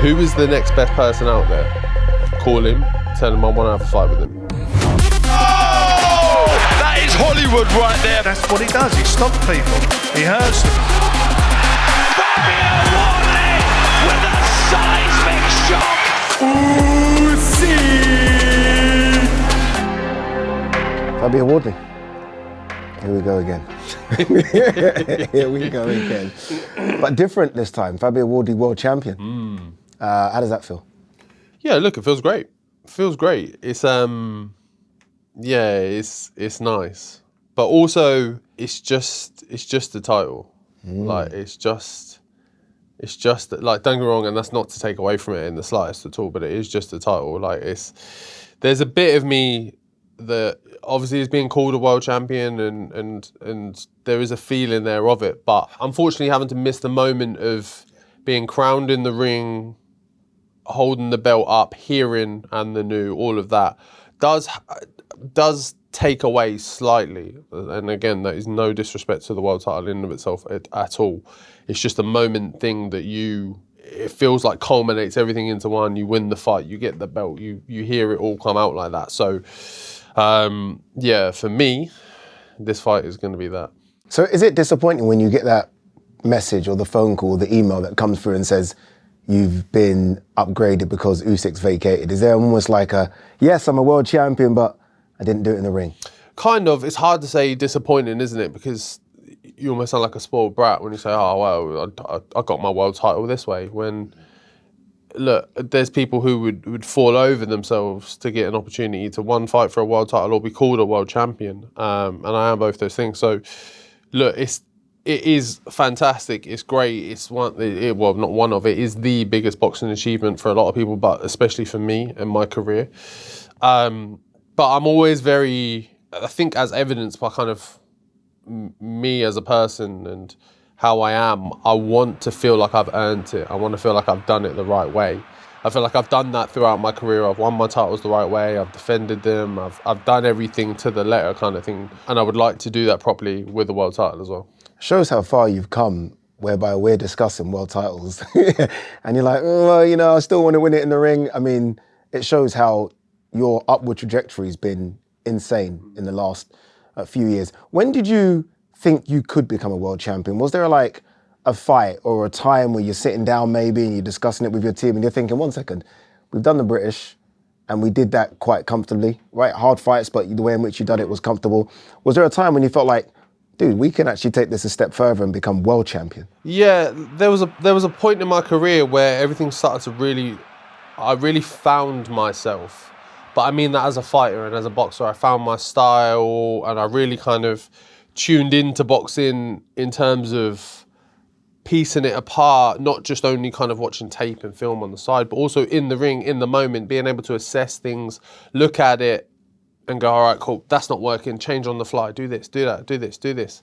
Who is the next best person out there? Call him, tell him I want to have a fight with him. Oh! That is Hollywood right there. That's what he does. He stops people. He hurts them. Fabio Wardley with a seismic shock. Usyk! Fabio Wardley. Here we go again. Here we go again. But different this time. Fabio Wardley, world champion. How does that feel? Yeah, look, it feels great. It feels great. It's it's nice. But also it's just the title. Like it's just like, don't get me wrong, and that's not to take away from it in the slightest at all, but it is just the title. Like there's a bit of me that obviously is being called a world champion and there is a feeling there of it, but unfortunately having to miss the moment of being crowned in the ring, holding the belt up, hearing and the new, all of that does take away slightly. And again, that is no disrespect to the world title in and of itself at all. It's just a moment thing that it feels like culminates everything into one. You win the fight, you get the belt, you hear it all come out like that. So for me, this fight is going to be that. So is it disappointing when you get that message or the phone call, the email that comes through and says you've been upgraded because Usyk's vacated? Is there almost like yes, I'm a world champion, but I didn't do it in the ring? Kind of. It's hard to say disappointing, isn't it? Because you almost sound like a spoiled brat when you say, oh, well, I got my world title this way. When, look, there's people who would fall over themselves to get an opportunity to, one, fight for a world title or be called a world champion. And I am both those things. So, look, it is fantastic. It's great. It's not one of it. Is the biggest boxing achievement for a lot of people, but especially for me and my career. But I'm always I think as evidenced by kind of me as a person and how I am, I want to feel like I've earned it. I want to feel like I've done it the right way. I feel like I've done that throughout my career. I've won my titles the right way. I've defended them. I've done everything to the letter kind of thing. And I would like to do that properly with the world title as well. Shows how far you've come, whereby we're discussing world titles. And you're like, oh, I still want to win it in the ring. I mean, it shows how your upward trajectory has been insane in the last few years. When did you think you could become a world champion? Was there like a fight or a time where you're sitting down maybe and you're discussing it with your team and you're thinking, 1 second, we've done the British and we did that quite comfortably, right? Hard fights, but the way in which you done it was comfortable. Was there a time when you felt like, dude, we can actually take this a step further and become world champion? Yeah, there was a point in my career where everything started to I really found myself. But I mean that as a fighter and as a boxer, I found my style and I really kind of tuned into boxing in terms of piecing it apart, not just only kind of watching tape and film on the side, but also in the ring, in the moment, being able to assess things, look at it and go, all right, cool, that's not working, change on the fly, do this, do that, do this, do this.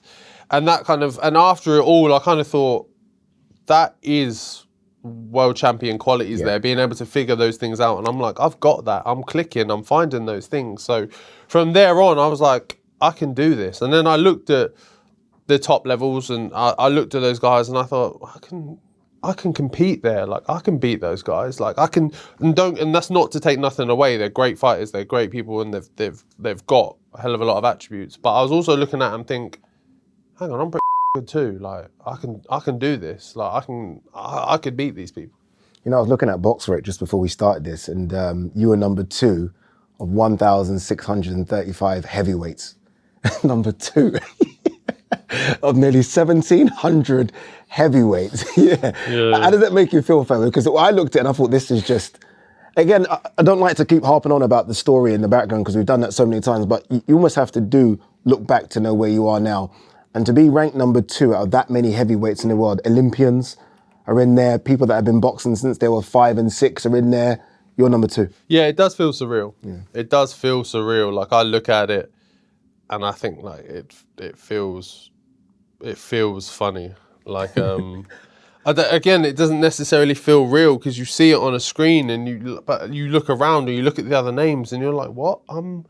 And that kind of, and after it all, I kind of thought, that is world champion qualities there, being able to figure those things out. And I'm like, I've got that. I'm clicking, I'm finding those things. So from there on, I was like, I can do this. And then I looked at the top levels and I looked at those guys and I thought, I can compete there. Like I can beat those guys. Like I can, and that's not to take nothing away. They're great fighters. They're great people and they've got a hell of a lot of attributes. But I was also looking at them and think, hang on, I'm pretty good too. Like I can do this. Like I could beat these people. I was looking at box rate just before we started this, and you were number 2 of 1,635 heavyweights. Number 2 of nearly 1,700 heavyweights. Yeah. How did that make you feel, Fabio? Because I looked at it and I thought, this is just, again, I don't like to keep harping on about the story in the background because we've done that so many times, but you almost have to look back to know where you are now. And to be ranked number 2 out of that many heavyweights in the world, Olympians are in there, people that have been boxing since they were 5 and 6 are in there. You're number 2. Yeah, it does feel surreal. Yeah. It does feel surreal. Like I look at it and I think like it feels funny. Like again, it doesn't necessarily feel real because you see it on a screen and you look around and you look at the other names and you're like, what? I'm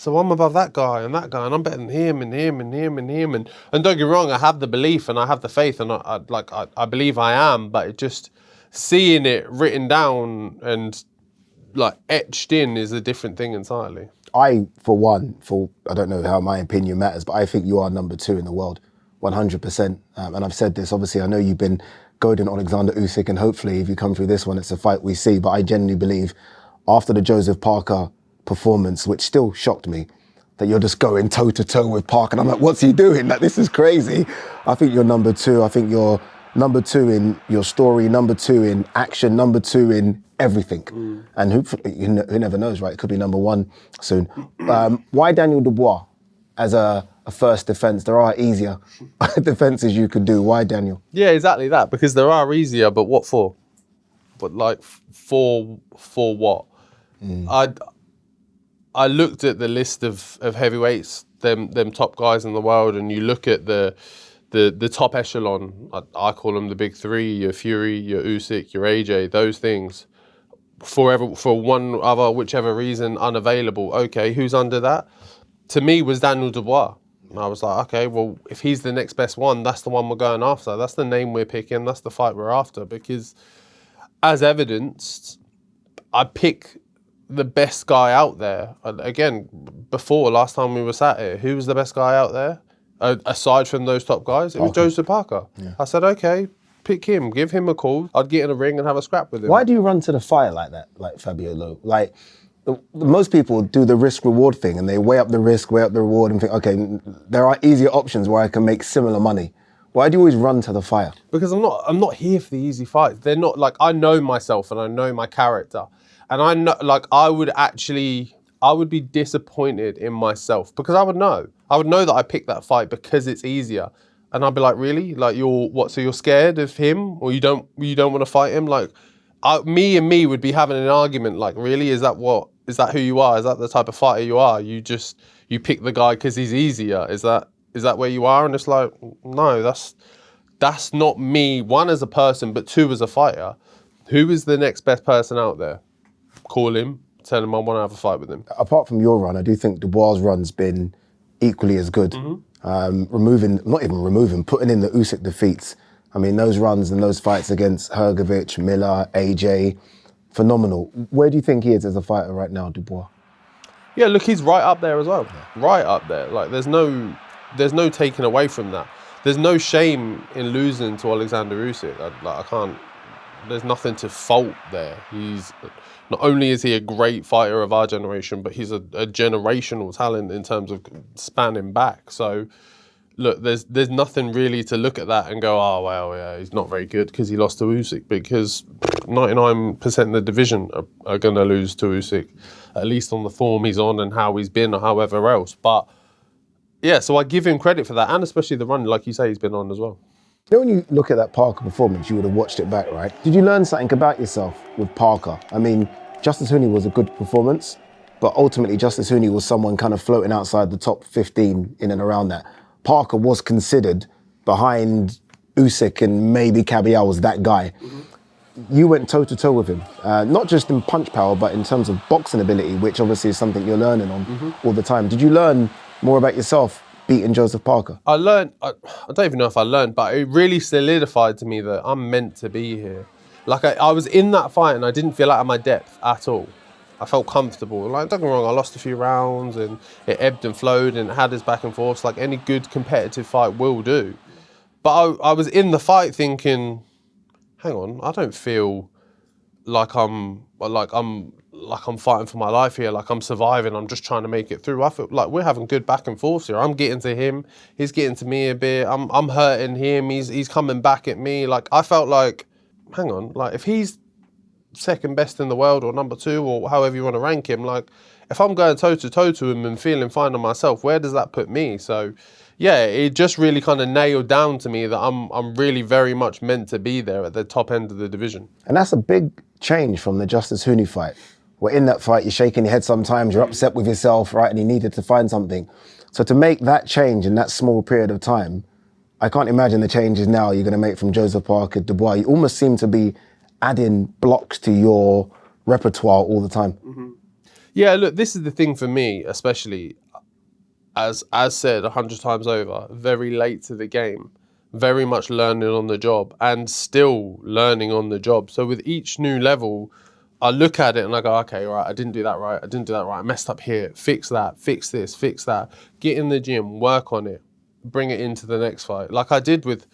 So I'm above that guy, and I'm better than him and him and him and him. And don't get me wrong, I have the belief and I have the faith, and I believe I am, but it just seeing it written down and like etched in is a different thing entirely. I, for one, I don't know how my opinion matters, but I think you are number 2 in the world, 100%. And I've said this, obviously, I know you've been goading Alexander Usyk, and hopefully if you come through this one, it's a fight we see. But I genuinely believe after the Joseph Parker performance, which still shocked me, that you're just going toe-to-toe with Parker. And I'm like, what's he doing? Like, this is crazy. I think you're number 2. I think you're number 2 in your story, number 2 in action, number 2 in everything. And who never knows, right? It could be number 1 soon. Why Daniel Dubois as a first defence? There are easier defences you could do. Why Daniel? Yeah, exactly that. Because there are easier, but what for? But like for what? I looked at the list of heavyweights, them top guys in the world, and you look at the top echelon. I call them the big 3: your Fury, your Usyk, your AJ. Those things. For one other, whichever reason, unavailable. Okay, who's under that? To me, was Daniel Dubois. And I was like, okay, well, if he's the next best one, that's the one we're going after. That's the name we're picking. That's the fight we're after. Because, as evidenced, I pick the best guy out there. Again, before, last time we were sat here, who was the best guy out there? Aside from those top guys, it was Joseph Parker. Yeah. I said, okay, pick him, give him a call. I'd get in a ring and have a scrap with him. Why do you run to the fire like that, like Fabio Lowe? Like, most people do the risk-reward thing and they weigh up the risk, weigh up the reward and think, okay, there are easier options where I can make similar money. Why do you always run to the fire? Because I'm not here for the easy fights. They're not, like, I know myself and I know my character. And I know, like, I would be disappointed in myself because I would know that I picked that fight because it's easier. And I'd be like, really? Like, so you're scared of him, or you don't want to fight him? Like, me would be having an argument. Like, really? Is that who you are? Is that the type of fighter you are? You pick the guy because he's easier. Is that where you are? And it's like, no, that's not me. 1, as a person, but 2, as a fighter. Who is the next best person out there? Call him, tell him I want to have a fight with him. Apart from your run, I do think Dubois' run's been equally as good. Putting in the Usyk defeats. I mean, those runs and those fights against Hrgovic, Miller, AJ, phenomenal. Where do you think he is as a fighter right now, Dubois? Yeah, look, he's right up there as well. Yeah. Right up there. Like, there's no taking away from that. There's no shame in losing to Alexander Usyk. I can't. There's nothing to fault there. Not only is he a great fighter of our generation, but he's a generational talent in terms of spanning back. So, look, there's nothing really to look at that and go, oh, well, yeah, he's not very good because he lost to Usyk, because 99% of the division are going to lose to Usyk, at least on the form he's on and how he's been or however else. But, yeah, so I give him credit for that, and especially the run, like you say, he's been on as well. You know, when you look at that Parker performance, you would have watched it back, right? Did you learn something about yourself with Parker? I mean, Justice Hooney was a good performance, but ultimately Justice Hooney was someone kind of floating outside the top 15 in and around that. Parker was considered behind Usyk and maybe Kabial was that guy. You went toe-to-toe with him, not just in punch power, but in terms of boxing ability, which obviously is something you're learning on all the time. Did you learn more about yourself beating Joseph Parker? I learned, I don't even know if I learned, but it really solidified to me that I'm meant to be here. Like, I was in that fight and I didn't feel out of my depth at all. I felt comfortable. Like, don't get me wrong, I lost a few rounds and it ebbed and flowed and it had its back and forth like any good competitive fight will do. But I was in the fight thinking, hang on, I don't feel like I'm fighting for my life here, like I'm surviving, I'm just trying to make it through. I feel like we're having good back and forth here. I'm getting to him, he's getting to me a bit, I'm hurting him, he's coming back at me. Like, I felt like, hang on, like, if he's second best in the world or number 2 or however you want to rank him, like, if I'm going toe-to-toe to him and feeling fine on myself, where does that put me? So, yeah, it just really kind of nailed down to me that I'm really very much meant to be there at the top end of the division. And that's a big change from the Justice Hooney fight. Where in that fight, you're shaking your head sometimes, you're upset with yourself, right? And you needed to find something. So to make that change in that small period of time, I can't imagine the changes now you're going to make from Joseph Parker, Dubois. You almost seem to be adding blocks to your repertoire all the time. Yeah, look, this is the thing for me, especially. as said 100 times over, very late to the game, very much learning on the job and still learning on the job. So with each new level, I look at it and I go, okay, right, I didn't do that right. I messed up here. Fix that, fix this, fix that. Get in the gym, work on it, bring it into the next fight. Like I did with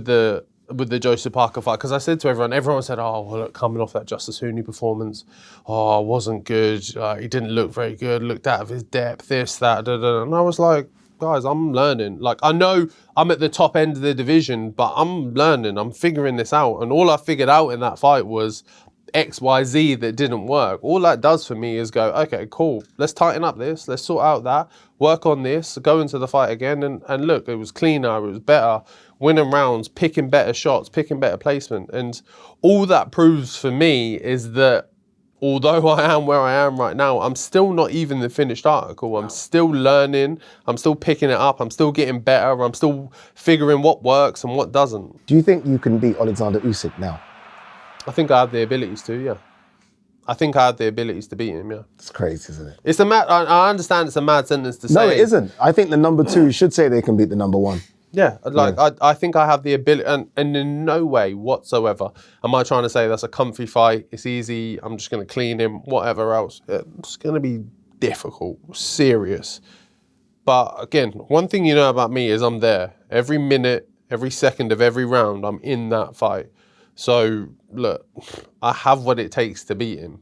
the Joseph Parker fight, because I said to everyone said, oh, well, look, coming off that Justice Hooney performance, oh, wasn't good. He didn't look very good, looked out of his depth, this, that, da, da. And I was like, guys, I'm learning. Like, I know I'm at the top end of the division, but I'm learning, I'm figuring this out. And all I figured out in that fight was X, Y, Z that didn't work. All that does for me is go, okay, cool, let's tighten up this, let's sort out that, work on this, go into the fight again, and look, it was cleaner, it was better, winning rounds, picking better shots, picking better placement. And all that proves for me is that although I am where I am right now, I'm still not even the finished article. I'm still learning, I'm still picking it up, I'm still getting better, I'm still figuring what works and what doesn't. Do you think you can beat Alexander Usyk now? I think I have the abilities to, yeah. I think I have the abilities to beat him, yeah. It's crazy, isn't it? It's a mad. I understand it's a mad sentence to say. No, it isn't. I think the number 2 should say they can beat the number 1. Yeah, like I think I have the ability, and in no way whatsoever am I trying to say that's a comfy fight. It's easy. I'm just going to clean him. Whatever else, it's going to be difficult, serious. But again, one thing you know about me is I'm there every minute, every second of every round. I'm in that fight. So look, I have what it takes to beat him.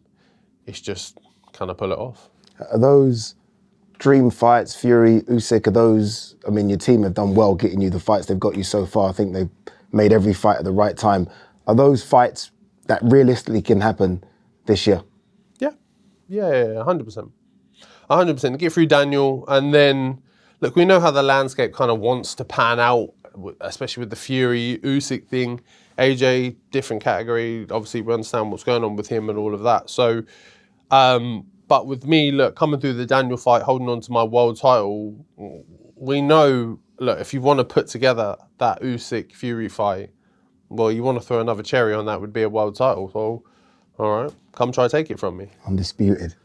It's just kind of pull it off. Are those dream fights, Fury, Usyk, are those, I mean, your team have done well getting you the fights they've got you so far. I think they've made every fight at the right time. Are those fights that realistically can happen this year? Yeah, 100%. 100%. Get through Daniel, and then, look, we know how the landscape kind of wants to pan out, especially with the Fury, Usyk thing. AJ, different category. Obviously, we understand what's going on with him and all of that. So, but with me, look, coming through the Daniel fight, holding on to my world title, we know, look, if you want to put together that Usyk-Fury fight, well, you want to throw another cherry on that would be a world title. So, all right, come try to take it from me. Undisputed.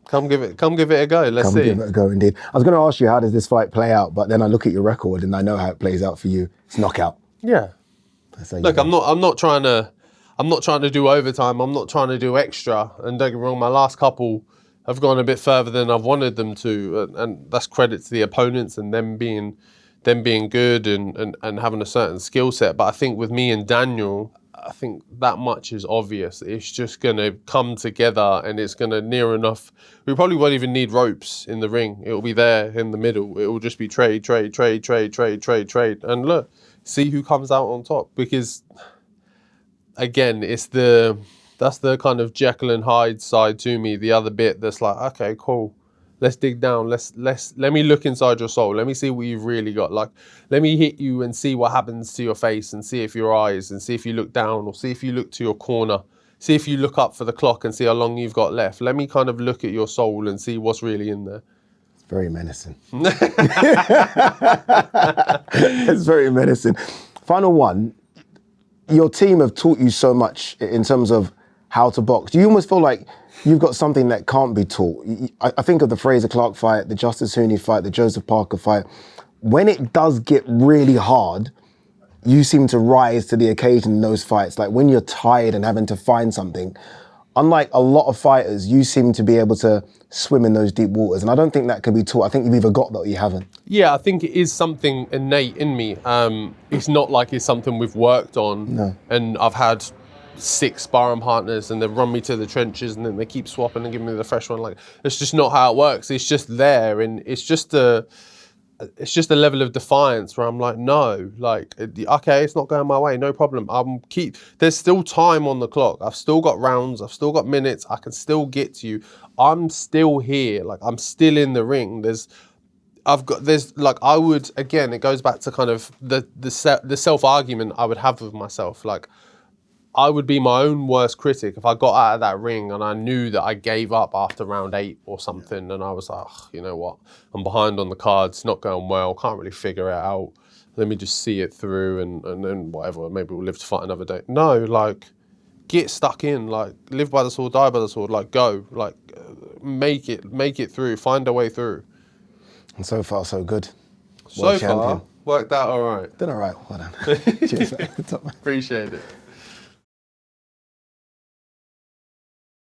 Come give it a go. Let's see. Come give it a go, indeed. I was going to ask you, how does this fight play out? But then I look at your record and I know how it plays out for you. It's knockout. Yeah. Look, I'm not trying to do overtime. I'm not trying to do extra. And don't get me wrong, my last couple have gone a bit further than I've wanted them to, and that's credit to the opponents and them being good and having a certain skill set. But I think with me and Daniel, I think that much is obvious. It's just going to come together, and it's going to near enough. We probably won't even need ropes in the ring. It'll be there in the middle. It will just be trade. And look, see who comes out on top. Because again, that's the kind of Jekyll and Hyde side to me. The other bit that's like, okay, cool. Let's dig down. Let me look inside your soul. Let me see what you've really got. Like, let me hit you and see what happens to your face, and see if your eyes, and see if you look down, or see if you look to your corner. See if you look up for the clock and see how long you've got left. Let me kind of look at your soul and see what's really in there. It's very menacing. It's very menacing. Final one. Your team have taught you so much in terms of how to box. Do you almost feel like you've got something that can't be taught? I think of the Fraser Clark fight, the Justice Hooney fight, the Joseph Parker fight. When it does get really hard, you seem to rise to the occasion in those fights. Like when you're tired and having to find something, unlike a lot of fighters, you seem to be able to swim in those deep waters. And I don't think that can be taught. I think you've either got that or you haven't. Yeah, I think it is something innate in me. It's not like it's something we've worked on. No. And I've had 6 sparring partners and they've run me to the trenches and then they keep swapping and giving me the fresh one. Like, it's just not how it works. It's just there, and it's just a level of defiance where I'm like, no, like, okay, it's not going my way, no problem. There's still time on the clock. I've still got rounds, I've still got minutes, I can still get to you. I'm still here, like, I'm still in the ring. Again, it goes back to kind of the self-argument I would have with myself. Like, I would be my own worst critic if I got out of that ring and I knew that I gave up after round 8 or something, and I was like, you know what, I'm behind on the cards, not going well, can't really figure it out. Let me just see it through and then whatever, maybe we'll live to fight another day. No, like, get stuck in, like, live by the sword, die by the sword, like, go, like, make it through, find a way through. And so far, so good. So far, worked out all right. Done all right. Well done. Cheers, mate. Top man. Appreciate it.